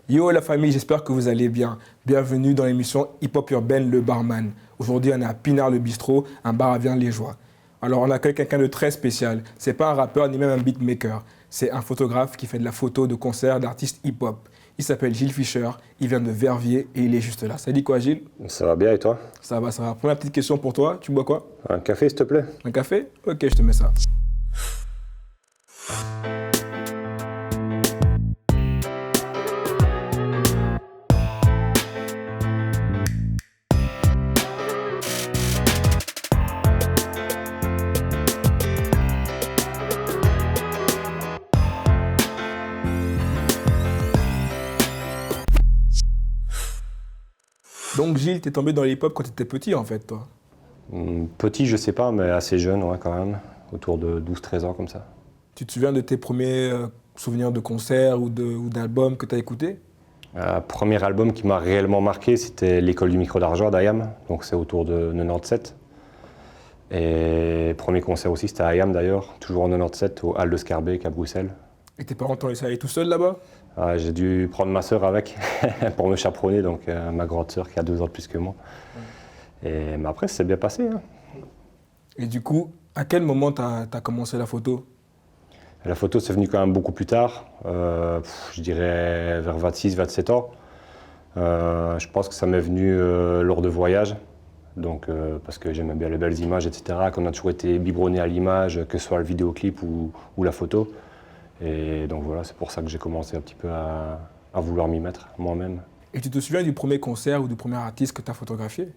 Yo la famille, j'espère que vous allez bien. Bienvenue dans l'émission Hip Hop Urbaine Le Barman. Aujourd'hui, on est à Pinard le Bistrot, un bar à Viens-les-Joie. Alors, on accueille quelqu'un de très spécial. C'est pas un rappeur ni même un beatmaker. C'est un photographe qui fait de la photo de concerts d'artistes hip-hop. Il s'appelle Gilles Fischer, il vient de Verviers et il est juste là. Ça dit quoi, Gilles? Ça va bien et toi? Ça va, ça va. Première petite question pour toi, tu bois quoi? Un café s'il te plaît? Un café? Ok, je te mets ça. Donc Gilles, t'es tombé dans le hip-hop quand t'étais petit en fait, toi? Petit, je sais pas, mais assez jeune, ouais, quand même. Autour de 12-13 ans, comme ça. Tu te souviens de tes premiers souvenirs de concerts ou d'albums que t'as écoutés? Premier album qui m'a réellement marqué, c'était L'école du micro d'argent d'IAM, donc c'est autour de 97. Et premier concert aussi, c'était à IAM d'ailleurs, toujours en 97, au Hall de Scarbeck à Bruxelles. Et tes parents t'ont laissé aller tout seul là-bas? J'ai dû prendre ma sœur avec pour me chaperonner, donc ma grande sœur qui a 2 ans de plus que moi. Mais après, ça s'est bien passé. Hein. Et du coup, à quel moment t'as commencé la photo? La photo, c'est venu quand même beaucoup plus tard, je dirais vers 26-27 ans. Je pense que ça m'est venu lors de voyages, donc, parce que j'aimais bien les belles images, etc., qu'on a toujours été biberonné à l'image, que ce soit le vidéoclip ou la photo. Et donc voilà, c'est pour ça que j'ai commencé un petit peu à vouloir m'y mettre moi-même. Et tu te souviens du premier concert ou du premier artiste que t'as photographié?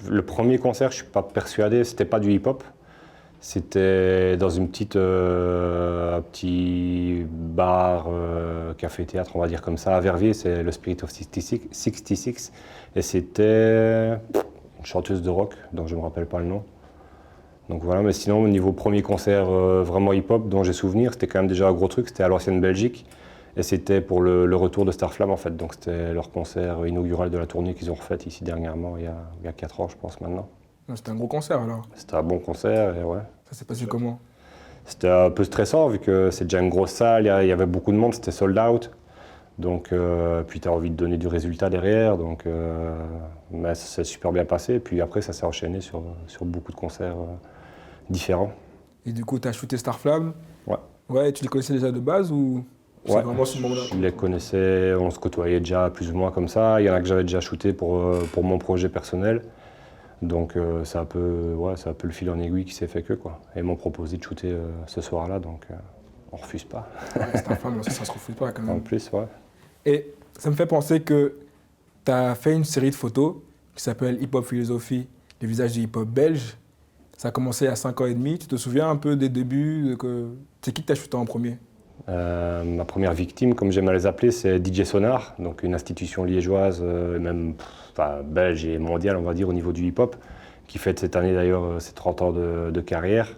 Le premier concert, je ne suis pas persuadé, c'était pas du hip-hop. C'était dans un petit bar, café-théâtre, on va dire comme ça, à Verviers, c'est le Spirit of 66. Et c'était une chanteuse de rock, dont je ne me rappelle pas le nom. Donc voilà, mais sinon, au niveau premier concert vraiment hip-hop dont j'ai souvenir, c'était quand même déjà un gros truc, c'était à l'ancienne Belgique. Et c'était pour le retour de Starflame en fait, donc c'était leur concert inaugural de la tournée qu'ils ont refait ici dernièrement, il y a 4 ans je pense maintenant. C'était un gros concert alors? C'était un bon concert et ouais. Ça s'est passé comment? C'était un peu stressant vu que c'est déjà une grosse salle, il y avait beaucoup de monde, c'était sold out. Donc puis tu as envie de donner du résultat derrière, donc mais ça s'est super bien passé. Et puis après ça s'est enchaîné sur beaucoup de concerts différents. Et du coup, tu as shooté Starflame? Ouais. Ouais, tu les connaissais déjà de base ou c'est Ouais, vraiment ce moment-là? je les connaissais, on se côtoyait déjà plus ou moins comme ça. Il y en a que j'avais déjà shooté pour mon projet personnel. Donc c'est un peu le fil en aiguille qui s'est fait que quoi. Et ils m'ont proposé de shooter ce soir-là, donc on refuse pas. Ouais, Starflame, ça se refuse pas quand même. En plus, ouais. Et ça me fait penser que tu as fait une série de photos qui s'appelle Hip Hop Philosophie, les visages du hip-hop belge. Ça a commencé à 5 ans et demi. Tu te souviens un peu des débuts C'est qui que tu as shooté en premier? Ma première victime, comme j'aime à les appeler, c'est DJ Sonar, donc une institution liégeoise, belge et mondiale, on va dire, au niveau du hip-hop, qui fête cette année d'ailleurs ses 30 ans de carrière.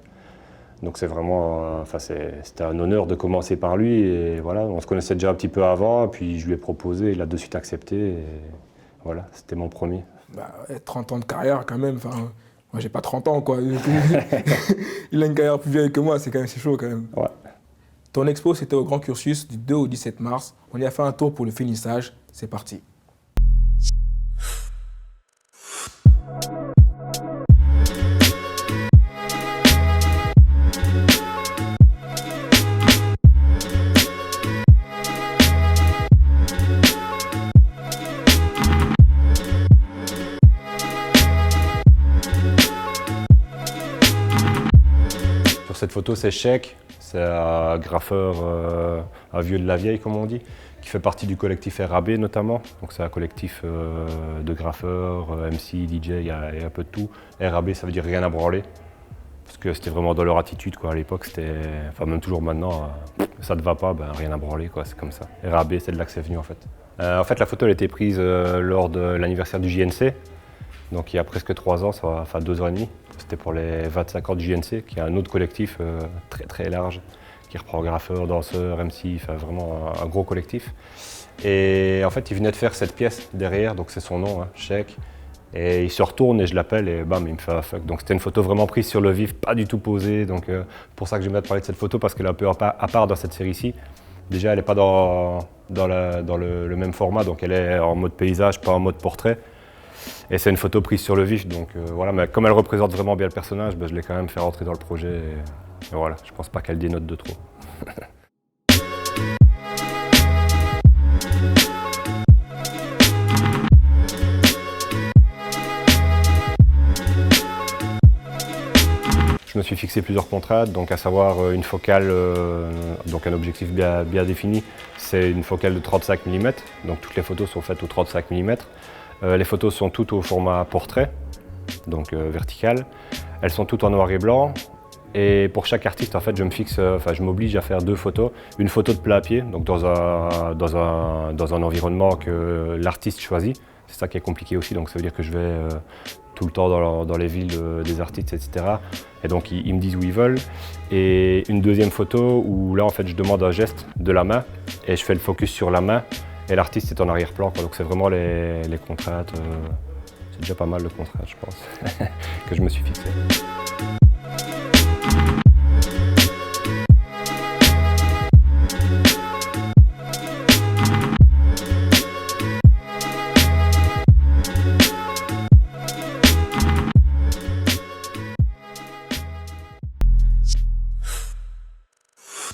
Donc c'est vraiment, c'était un honneur de commencer par lui. Et voilà, on se connaissait déjà un petit peu avant, puis je lui ai proposé, il a de suite accepté. Et voilà, c'était mon premier. 30 ans de carrière quand même. Enfin, moi j'ai pas 30 ans quoi. Il a une carrière plus vieille que moi, c'est chaud quand même. Ouais. Ton expo, c'était au Grand Cursus du 2 au 17 mars. On y a fait un tour pour le finissage. C'est parti. Sur cette photo, c'est Sheik. C'est un graffeur, un vieux de la vieille, comme on dit, qui fait partie du collectif RAB notamment. Donc c'est un collectif de graffeurs, MC, DJ, il y a un peu de tout. RAB, ça veut dire rien à branler, parce que c'était vraiment dans leur attitude quoi. À l'époque, c'était, enfin même toujours maintenant, ça ne te va pas, ben, rien à branler, quoi. C'est comme ça. RAB, c'est de là que c'est venu en fait. En fait, la photo elle a été prise lors de l'anniversaire du JNC, donc il y a presque 3 ans, enfin 2 ans et demi. C'était pour les 25 ans du JNC, qui est un autre collectif très très large, qui reprend graffeurs, danseurs, MC, enfin vraiment un gros collectif. Et en fait, il venait de faire cette pièce derrière, donc c'est son nom, hein, Sheik. Et il se retourne et je l'appelle et bam, il me fait un fuck. Donc c'était une photo vraiment prise sur le vif, pas du tout posée. Donc pour ça que j'aime bien te parler de cette photo, parce qu'elle est un peu à part dans cette série-ci. Déjà, elle n'est pas dans dans le même format, donc elle est en mode paysage, pas en mode portrait. Et c'est une photo prise sur le vif, donc voilà, mais comme elle représente vraiment bien le personnage, je l'ai quand même fait rentrer dans le projet. Et voilà, je pense pas qu'elle dénote de trop. Je me suis fixé plusieurs contraintes, donc à savoir une focale, donc un objectif bien défini, c'est une focale de 35 mm, donc toutes les photos sont faites au 35 mm. Les photos sont toutes au format portrait, donc vertical. Elles sont toutes en noir et blanc. Et pour chaque artiste, en fait, je m'oblige à faire 2 photos. Une photo de plat à pied, donc dans un environnement que l'artiste choisit. C'est ça qui est compliqué aussi, donc ça veut dire que je vais tout le temps dans les villes des artistes, etc. Et donc ils me disent où ils veulent. Et une deuxième photo où là, en fait, je demande un geste de la main et je fais le focus sur la main. Et l'artiste est en arrière-plan, donc c'est vraiment les contraintes. C'est déjà pas mal de contraintes, je pense, que je me suis fixé.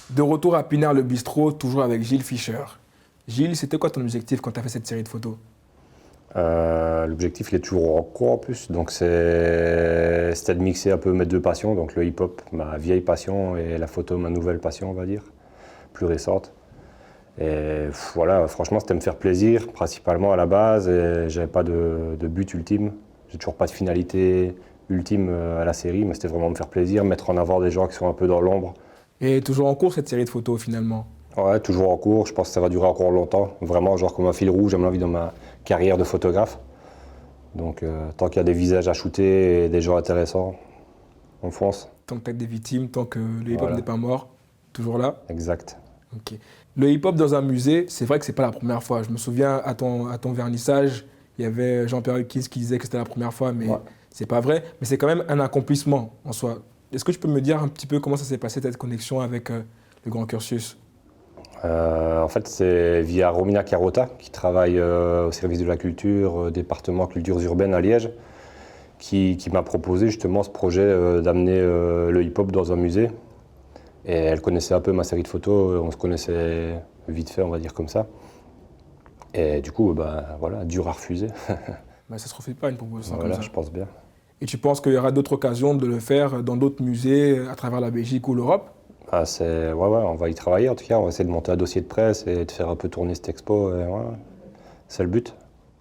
De retour à Pinard le bistrot, toujours avec Gilles Fischer. Gilles, c'était quoi ton objectif quand tu as fait cette série de photos? L'objectif, il est toujours en cours en plus, donc c'était de mixer un peu mes 2 passions, donc le hip-hop, ma vieille passion, et la photo, ma nouvelle passion, on va dire, plus récente. Et voilà, franchement, c'était me faire plaisir, principalement à la base, et j'avais pas de but ultime. J'ai toujours pas de finalité ultime à la série, mais c'était vraiment me faire plaisir, mettre en avant des gens qui sont un peu dans l'ombre. Et toujours en cours cette série de photos finalement? Ouais, toujours en cours, je pense que ça va durer encore longtemps. Vraiment, genre comme un fil rouge, à mon avis, dans ma carrière de photographe. Donc, tant qu'il y a des visages à shooter et des gens intéressants, on fonce. Tant que tu as des victimes, tant que le hip-hop n'est pas mort, toujours là? Exact. Ok. Le hip-hop dans un musée, c'est vrai que c'est pas la première fois. Je me souviens à ton vernissage, il y avait Jean-Pierre Hukis qui disait que c'était la première fois, mais c'est pas vrai. Mais c'est quand même un accomplissement en soi. Est-ce que tu peux me dire un petit peu comment ça s'est passé cette connexion avec le Grand Cursus? En fait, c'est via Romina Carota, qui travaille au service de la culture, département cultures urbaines à Liège, qui m'a proposé justement ce projet d'amener le hip-hop dans un musée. Et elle connaissait un peu ma série de photos, on se connaissait vite fait, on va dire comme ça. Et du coup, voilà, dur à refuser. Ça se refait pas une proposition Voilà, comme ça. je pense bien. Et tu penses qu'il y aura d'autres occasions de le faire dans d'autres musées à travers la Belgique ou l'Europe? Ouais, on va y travailler en tout cas, on va essayer de monter un dossier de presse et de faire un peu tourner cette expo. Et voilà. C'est le but,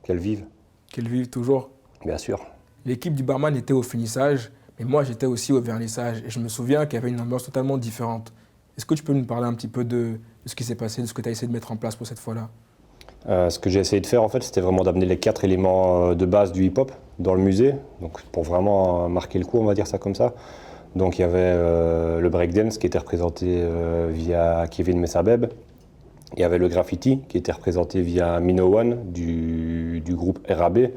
qu'elle vive. Qu'elle vive toujours. Bien sûr. L'équipe du barman était au finissage, mais moi j'étais aussi au vernissage. Et je me souviens qu'il y avait une ambiance totalement différente. Est-ce que tu peux nous parler un petit peu de ce qui s'est passé, de ce que tu as essayé de mettre en place pour cette fois-là? Ce que j'ai essayé de faire en fait, c'était vraiment d'amener les 4 éléments de base du hip-hop dans le musée, donc pour vraiment marquer le coup, on va dire ça comme ça. Donc il y avait le breakdance qui était représenté via Kevin Messabeb. Il y avait le graffiti qui était représenté via Mino One du groupe RAB. Il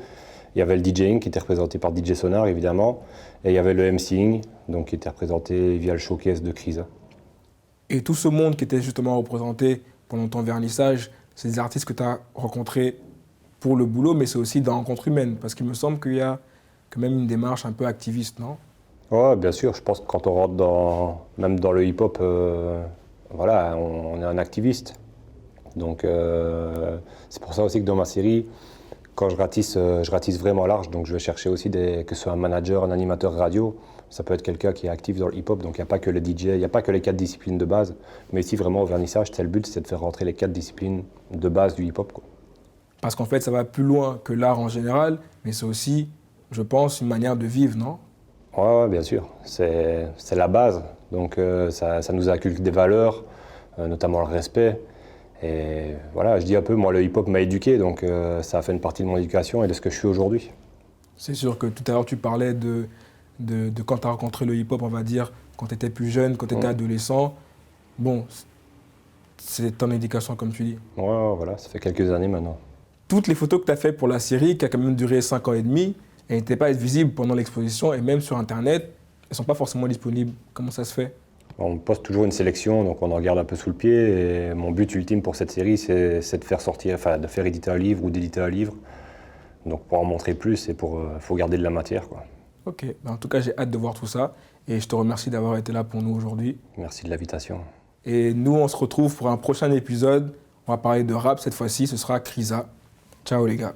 y avait le DJing qui était représenté par DJ Sonar évidemment. Et il y avait le MCing donc, qui était représenté via le showcase de Krisa. Et tout ce monde qui était justement représenté pendant ton vernissage, c'est des artistes que tu as rencontrés pour le boulot, mais c'est aussi des rencontres humaines. Parce qu'il me semble qu'il y a quand même une démarche un peu activiste, non? Ouais, bien sûr. Je pense que quand on rentre même dans le hip-hop, voilà, on est un activiste. Donc c'est pour ça aussi que dans ma série, quand je ratisse vraiment large. Donc je vais chercher aussi que ce soit un manager, un animateur radio. Ça peut être quelqu'un qui est actif dans le hip-hop. Donc il n'y a pas que le DJ, il n'y a pas que les 4 disciplines de base. Mais ici, vraiment, au vernissage, le but, c'est de faire rentrer les 4 disciplines de base du hip-hop, quoi. Parce qu'en fait, ça va plus loin que l'art en général, mais c'est aussi, je pense, une manière de vivre, non? Ouais, bien sûr. C'est la base. Donc ça nous inculque des valeurs, notamment le respect. Et voilà, je dis un peu, moi, le hip-hop m'a éduqué, donc ça a fait une partie de mon éducation et de ce que je suis aujourd'hui. C'est sûr que tout à l'heure, tu parlais de quand tu as rencontré le hip-hop, on va dire, quand tu étais plus jeune, quand tu étais adolescent. Bon, c'est ton éducation, comme tu dis. Ouais, voilà, ça fait quelques années maintenant. Toutes les photos que tu as faites pour la série, qui a quand même duré 5 ans et demi, elles n'étaient pas visibles pendant l'exposition et même sur Internet, elles ne sont pas forcément disponibles. Comment ça se fait? On poste toujours une sélection, donc on en garde un peu sous le pied. Et mon but ultime pour cette série, c'est de faire sortir, enfin de faire éditer un livre ou d'éditer un livre. Donc pour en montrer plus, et faut garder de la matière, quoi. Ok, ben, en tout cas j'ai hâte de voir tout ça et je te remercie d'avoir été là pour nous aujourd'hui. Merci de l'invitation. Et nous on se retrouve pour un prochain épisode. On va parler de rap cette fois-ci, ce sera Krisa. Ciao les gars.